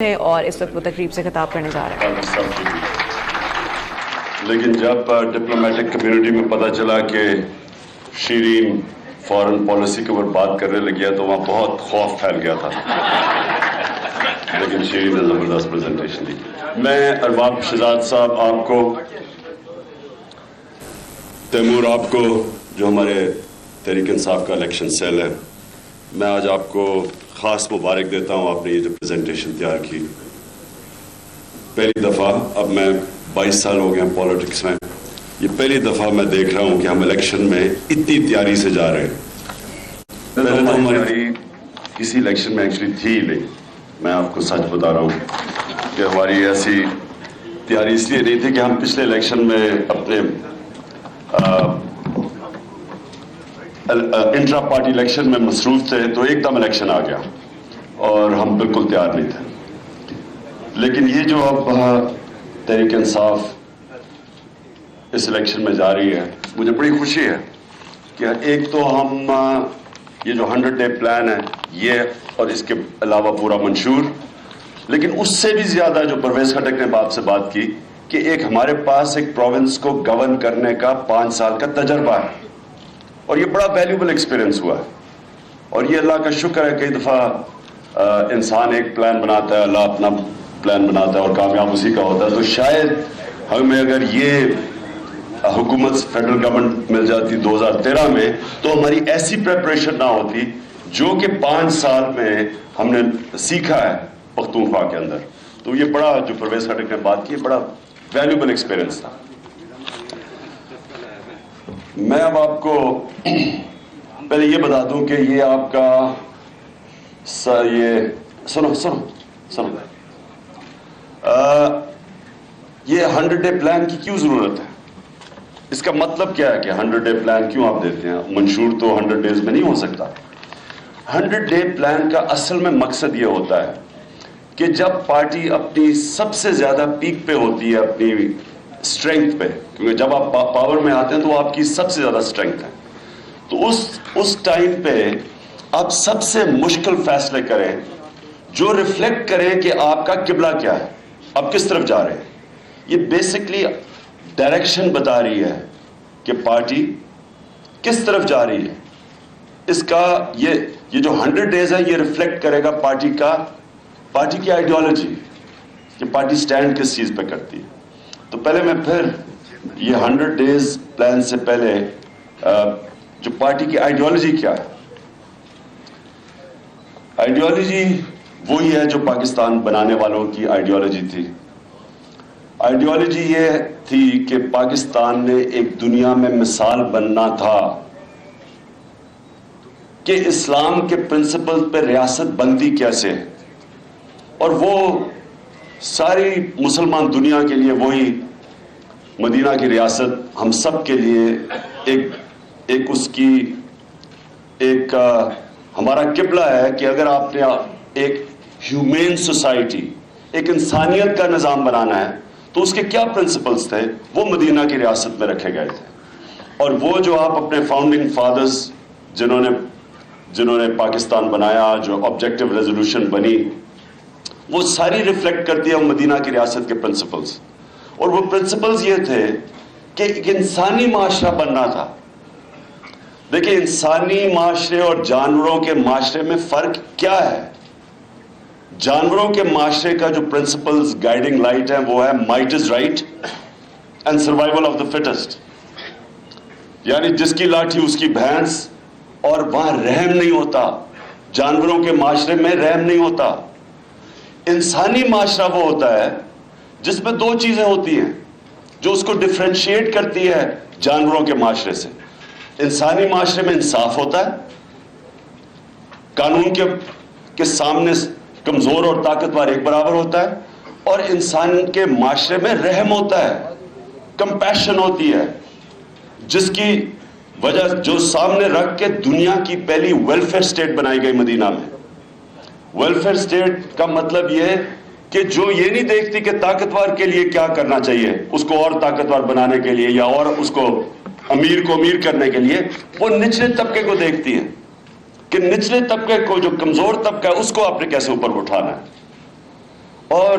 اور اس وقت وہ تقریب سے خطاب کرنے جا رہے ہیں. لیکن جب ڈپلومیٹک کمیونٹی میں پتہ چلا کہ شیرین فارن پالیسی کے اوپر بات کرنے لگیا تو وہاں بہت خوف پھیل گیا تھا. لیکن شیرین نے زبردست پریزنٹیشن دی. میں ارباب شہزاد صاحب آپ کو، تیمور آپ کو جو ہمارے تحریک انصاف کا الیکشن سیل ہے، میں آج آپ کو خاص مبارک دیتا ہوں. آپ نے یہ جو پریزنٹیشن تیار کی، پہلی دفعہ، اب میں 22 سال ہو گئے ہیں پالیٹکس میں، یہ پہلی دفعہ میں دیکھ رہا ہوں کہ ہم الیکشن میں اتنی تیاری سے جا رہے ہیں. پہلے تو ہماری تیاری کسی الیکشن میں ایکچولی تھی ہی نہیں. میں آپ کو سچ بتا رہا ہوں کہ ہماری ایسی تیاری اس لیے نہیں تھی کہ ہم پچھلے الیکشن میں اپنے انٹرا پارٹی الیکشن میں مصروف تھے تو ایک دم الیکشن آ گیا اور ہم بالکل تیار نہیں تھے. لیکن یہ جو اب تحریک انصاف اس الیکشن میں جا رہی ہے، مجھے بڑی خوشی ہے کہ ایک تو ہم یہ جو 100 ڈے پلان ہے یہ، اور اس کے علاوہ پورا منشور، لیکن اس سے بھی زیادہ جو پرویز خٹک نے آپ سے بات کی کہ ایک ہمارے پاس ایک پروونس کو گورن کرنے کا 5 سال کا تجربہ ہے، اور یہ بڑا ویلیوبل ایکسپیرینس ہوا ہے. اور یہ اللہ کا شکر ہے. کئی دفعہ انسان ایک پلان بناتا ہے، اللہ اپنا پلان بناتا ہے اور کامیاب اسی کا ہوتا ہے. تو شاید ہمیں اگر یہ حکومت فیڈرل گورنمنٹ مل جاتی 2013 میں تو ہماری ایسی پریپریشن نہ ہوتی جو کہ 5 سال میں ہم نے سیکھا ہے پختونخوا کے اندر. تو یہ بڑا، جو پرویز خٹک نے بات کی، بڑا ویلیوبل ایکسپیرینس تھا. میں اب آپ کو پہلے یہ بتا دوں کہ یہ آپ کا یہ سنو یہ 100 ڈے پلان کی کیوں ضرورت ہے؟ اس کا مطلب کیا ہے کہ 100 ڈے پلان کیوں آپ دیتے ہیں؟ منشور تو 100 ڈیز میں نہیں ہو سکتا. 100 ڈے پلان کا اصل میں مقصد یہ ہوتا ہے کہ جب پارٹی اپنی سب سے زیادہ پیک پہ ہوتی ہے، اپنی اسٹرینتھ پہ، کیونکہ جب آپ پاور میں آتے ہیں تو وہ آپ کی سب سے زیادہ اسٹرینتھ ہے، تو اس ٹائم پہ آپ سب سے مشکل فیصلے کریں جو ریفلیکٹ کریں کہ آپ کا قبلہ کیا ہے، آپ کس طرف جا رہے ہیں. یہ بیسکلی ڈائریکشن بتا رہی ہے کہ پارٹی کس طرف جا رہی ہے. اس کا یہ جو 100 ڈیز ہے یہ ریفلیکٹ کرے گا پارٹی کی آئیڈیالوجی، کہ پارٹی سٹینڈ کس چیز پہ کرتی ہے. تو پہلے میں پھر یہ 100 ڈیز پلان سے پہلے جو پارٹی کی آئیڈیالوجی کیا ہے. آئیڈیالوجی وہی ہے جو پاکستان بنانے والوں کی آئیڈیالوجی تھی. آئیڈیالوجی یہ تھی کہ پاکستان نے ایک دنیا میں مثال بننا تھا کہ اسلام کے پرنسپل پہ ریاست بندی کیسے، اور وہ ساری مسلمان دنیا کے لیے وہی مدینہ کی ریاست ہم سب کے لیے ایک اس کی ایک ہمارا قبلہ ہے کہ اگر آپ نے ایک ہیومین سوسائٹی، ایک انسانیت کا نظام بنانا ہے تو اس کے کیا پرنسپلز تھے، وہ مدینہ کی ریاست میں رکھے گئے تھے. اور وہ جو آپ اپنے فاؤنڈنگ فادرز جنہوں نے پاکستان بنایا، جو آبجیکٹو ریزولوشن بنی، وہ ساری ریفلیکٹ کرتی ہے مدینہ کی ریاست کے پرنسپلز. اور وہ پرنسپلز یہ تھے کہ ایک انسانی معاشرہ بننا تھا. دیکھیں، انسانی معاشرے اور جانوروں کے معاشرے میں فرق کیا ہے؟ جانوروں کے معاشرے کا جو پرنسپلز گائیڈنگ لائٹ ہے وہ ہے might is right and survival of the fittest, یعنی جس کی لاٹھی اس کی بھینس. اور وہاں رحم نہیں ہوتا، جانوروں کے معاشرے میں رحم نہیں ہوتا. انسانی معاشرہ وہ ہوتا ہے جس میں 2 چیزیں ہوتی ہیں جو اس کو ڈفرینشیٹ کرتی ہے جانوروں کے معاشرے سے. انسانی معاشرے میں انصاف ہوتا ہے، قانون کے سامنے کمزور اور طاقتور ایک برابر ہوتا ہے، اور انسان کے معاشرے میں رحم ہوتا ہے، کمپیشن ہوتی ہے، جس کی وجہ جو سامنے رکھ کے دنیا کی پہلی ویلفیئر سٹیٹ بنائی گئی مدینہ میں. ویلفیئر سٹیٹ کا مطلب یہ کہ جو یہ نہیں دیکھتی کہ طاقتور کے لیے کیا کرنا چاہیے اس کو اور طاقتور بنانے کے لیے، یا اور اس کو امیر کرنے کے لیے، وہ نچلے طبقے کو دیکھتی ہے کہ نچلے طبقے کو، جو کمزور طبقہ ہے، اس کو آپ نے کیسے اوپر اٹھانا ہے. اور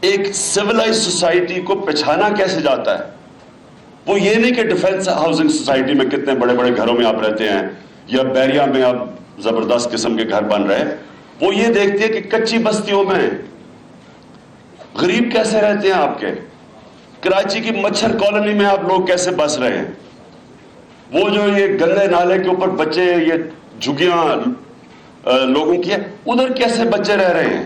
ایک سیولائز سوسائٹی کو پہچانا کیسے جاتا ہے؟ وہ یہ نہیں کہ ڈیفنس ہاؤسنگ سوسائٹی میں کتنے بڑے بڑے گھروں میں آپ رہتے ہیں یا بیریا میں آپ زبردست قسم کے گھر بن رہے ہیں، وہ یہ دیکھتے ہیں کہ کچی بستیوں میں غریب کیسے رہتے ہیں، آپ کے کراچی کی مچھر کالونی میں آپ لوگ کیسے بس رہے ہیں، وہ جو یہ گندے نالے کے اوپر بچے یہ جھگیاں لوگوں کی ہے ادھر کیسے بچے رہ رہے ہیں۔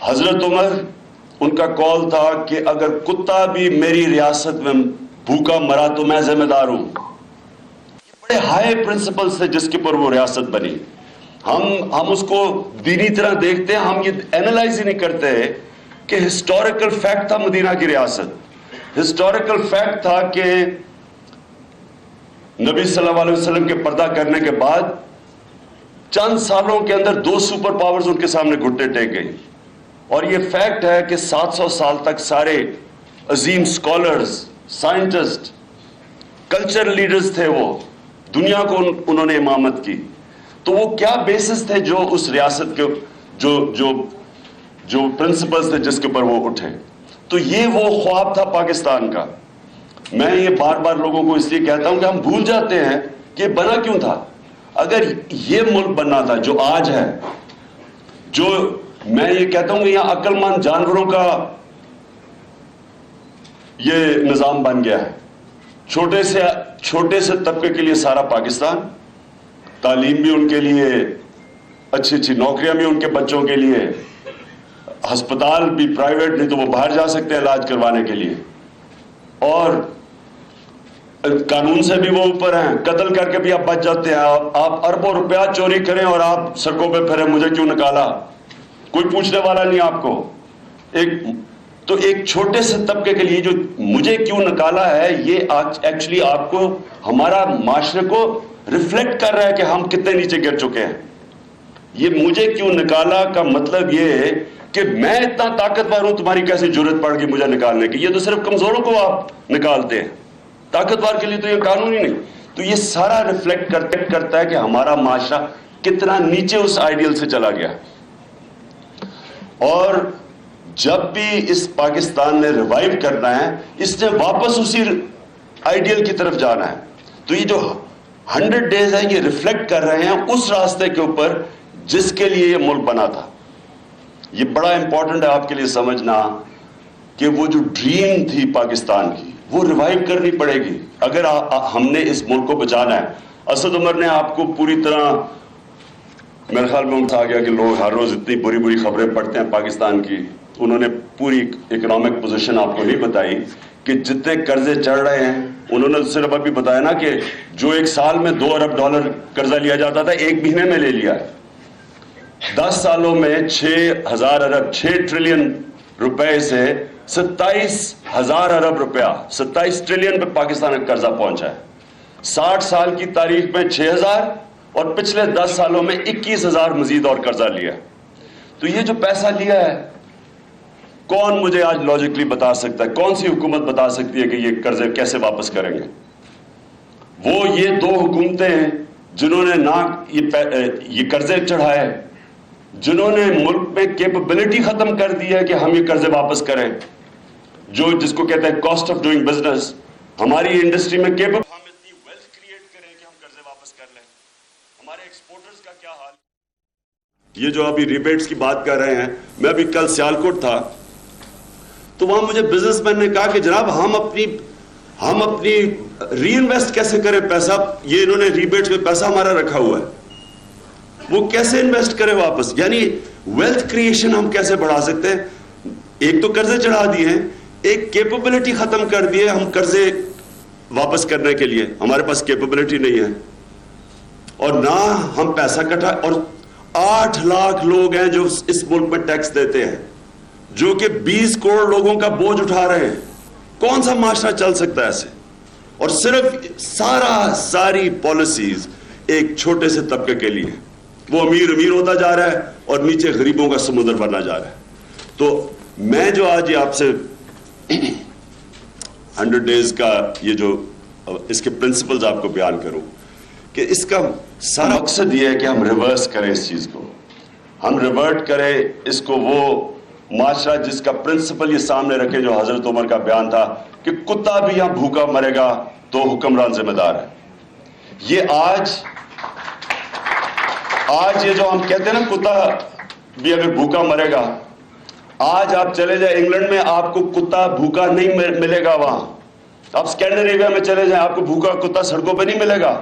حضرت عمر ان کا کال تھا کہ اگر کتا بھی میری ریاست میں بھوکا مرا تو میں ذمہ دار ہوں۔ یہ بڑے ہائی پرنسپلز تھے جس کے پر وہ ریاست بنی۔ ہم اس کو دینی طرح دیکھتے ہیں، ہم یہ اینالائز ہی نہیں کرتے کہ ہسٹوریکل فیکٹ تھا مدینہ کی ریاست۔ ہسٹوریکل فیکٹ تھا کہ نبی صلی اللہ علیہ وسلم کے پردہ کرنے کے بعد چند سالوں کے اندر 2 سپر پاورز ان کے سامنے گھٹنے ٹیک گئی، اور یہ فیکٹ ہے کہ 700 سال تک سارے عظیم سکولرز، سائنٹسٹ، کلچر لیڈرز تھے، وہ دنیا کو انہوں نے امامت کی۔ تو وہ کیا بیسس تھے جو اس ریاست کے جو پرنسپلز تھے جس کے پر وہ اٹھے؟ تو یہ وہ خواب تھا پاکستان کا۔ میں یہ بار بار لوگوں کو اس لیے کہتا ہوں کہ ہم بھول جاتے ہیں کہ یہ بنا کیوں تھا۔ اگر یہ ملک بننا تھا جو آج ہے، جو میں یہ کہتا ہوں کہ یہاں عقل مند جانوروں کا یہ نظام بن گیا ہے، چھوٹے سے طبقے کے لیے سارا پاکستان، تعلیم بھی ان کے لیے، اچھی نوکریاں بھی ان کے بچوں کے لیے، ہسپتال بھی پرائیویٹ نہیں تو وہ باہر جا سکتے ہیں علاج کروانے کے لیے، اور قانون سے بھی وہ اوپر ہیں، قتل کر کے بھی آپ بچ جاتے ہیں۔ آپ اربوں روپیہ چوری کریں اور آپ سڑکوں پہ پھریں، مجھے کیوں نکالا، کوئی پوچھنے والا نہیں آپ کو۔ تو ایک چھوٹے سے طبقے کے لیے جو مجھے کیوں نکالا ہے، یہ ایکچولی آپ کو، ہمارا معاشرے کو ریفلیکٹ کر رہا ہے کہ ہم کتنے نیچے گر چکے ہیں۔ یہ مجھے کیوں نکالا کا مطلب یہ ہے کہ میں اتنا طاقتور ہوں، تمہاری کیسے جرت پڑ گئی مجھے نکالنے کی؟ یہ تو صرف کمزوروں کو آپ نکالتے ہیں، طاقتور کے لیے تو یہ قانون ہی نہیں۔ تو یہ سارا ریفلیکٹ کرتا ہے کہ ہمارا معاشرہ کتنا نیچے اس آئیڈیل سے چلا گیا۔ اور جب بھی اس پاکستان نے ریوائیو کرنا ہے، اس نے واپس اسی آئیڈیل کی طرف جانا ہے۔ تو یہ جو 100 ڈیز ہیں، یہ ریفلیکٹ کر رہے ہیں اس راستے کے اوپر جس کے لیے یہ ملک بنا تھا۔ یہ بڑا امپورٹنٹ ہے آپ کے لیے سمجھنا کہ وہ جو ڈریم تھی پاکستان کی، وہ ریوائیو کرنی پڑے گی اگر ہم نے اس ملک کو بچانا ہے۔ اسد عمر نے آپ کو پوری طرح، میرے خیال میں آ گیا کہ لوگ ہر روز اتنی بری خبریں پڑھتے ہیں پاکستان کی، انہوں نے پوری اکنامک پوزیشن آپ کو نہیں بتائی کہ جتنے قرضے چڑھ رہے ہیں۔ انہوں نے صرف ابھی بتایا نا کہ جو ایک سال میں $2 ارب قرضہ لیا جاتا تھا، ایک مہینے میں لے لیا ہے۔ 10 سالوں میں 6,000 ارب، 6 ٹریلین روپے سے 27,000 ارب روپیہ، 27 ٹریلین پہ پاکستان کا قرضہ پہنچا ہے۔ 60 سال کی تاریخ میں 6,000 اور پچھلے 10 سالوں میں 21,000 مزید اور قرضہ لیا۔ تو یہ جو پیسہ لیا ہے، کون مجھے آج لاجکلی بتا سکتا ہے، کون سی حکومت بتا سکتی ہے کہ یہ قرضے کیسے واپس کریں گے؟ وہ یہ 2 حکومتیں ہیں جنہوں نے نہ یہ قرضے چڑھائے، جنہوں نے ملک میں کیپبلٹی ختم کر دی ہے کہ ہم یہ قرضے واپس کریں، جس کو کہتے ہیں کاسٹ آف ڈوئنگ بزنس۔ ہماری انڈسٹری میں ہم اتنی ویلتھ کریٹ کریں کہ ہم قرضے واپس کر لیں۔ ہمارے ایکسپورٹرز کا کیا حال؟ یہ جو ابھی ریبیٹس کی بات کر رہے ہیں، میں ابھی کل سیالکوٹ تھا تو وہاں مجھے بزنس مین نے کہا کہ جناب ہم اپنی ری انویسٹ کیسے کریں پیسہ، یہ انہوں نے ریبیٹس میں پیسہ ہمارا رکھا ہوا ہے، وہ کیسے انویسٹ کریں واپس؟ یعنی ویلتھ کریشن ہم کیسے بڑھا سکتے ہیں؟ ایک تو قرضے چڑھا دیے ہیں، ایک کیپبلٹی ختم کر دیے ہم قرضے واپس کرنے کے لیے، ہمارے پاس کیپبلٹی نہیں ہے، اور نہ ہم پیسہ کٹا۔ اور 8 لاکھ لوگ ہیں جو اس ملک میں ٹیکس دیتے ہیں، جو کہ 20 کروڑ لوگوں کا بوجھ اٹھا رہے ہیں۔ کون سا معاشرہ چل سکتا ہے ایسے؟ اور صرف ساری پالیسیز ایک چھوٹے سے طبقے کے لیے، وہ امیر ہوتا جا رہا ہے اور نیچے غریبوں کا سمندر بننا جا رہا ہے۔ تو میں جو آج یہ آپ سے 100 ڈیز کا یہ جو اس کے پرنسپلز آپ کو بیان کروں کہ اس کا سارا مقصد یہ ہے کہ ہم ریورس کریں اس چیز کو۔ ہم ریورٹ کریں اس کو وہ معاشرہ جس کا پرنسپل یہ سامنے رکھے جو حضرت عمر کا بیان تھا کہ کتا بھی یہاں بھوکا مرے گا تو حکمران ذمہ دار ہے. یہ آج یہ جو ہم کہتے ہیں نا کتا بھی اگر بھوکا مرے گا، آج آپ چلے جائیں انگلینڈ میں آپ کو کتا بھوکا نہیں ملے گا. وہاں آپ اسکینڈینیویا میں چلے جائیں آپ کو بھوکا کتا سڑکوں پہ نہیں ملے گا.